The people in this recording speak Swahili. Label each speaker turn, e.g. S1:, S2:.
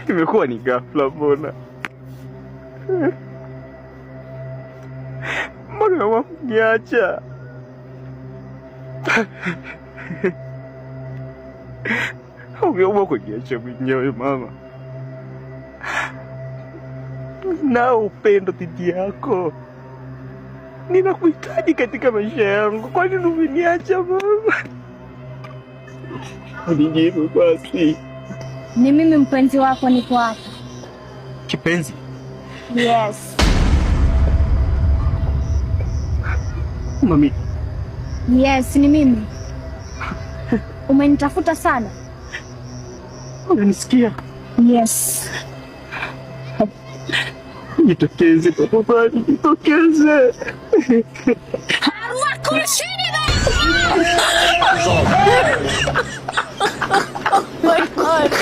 S1: Imekuwa ni ghafla mbona? Mbona wamniacha? Ungeamua kuniacha mwenyewe mama. Na upendo dhidi yako. Ninakuhitaji katika maisha yangu. Kwa nini umeniacha mama? Unijibu basi.
S2: Ni mimi mpenzi wako, niko hapa.
S1: Kipenzi?
S2: Yes.
S1: Mami.
S2: Yes, ni mimi. Umenitafuta sana.
S1: Unanisikia?
S2: Yes.
S1: Jitokeze tafadhali, jitokeze.
S2: Harua kurshini ba! Oh my God.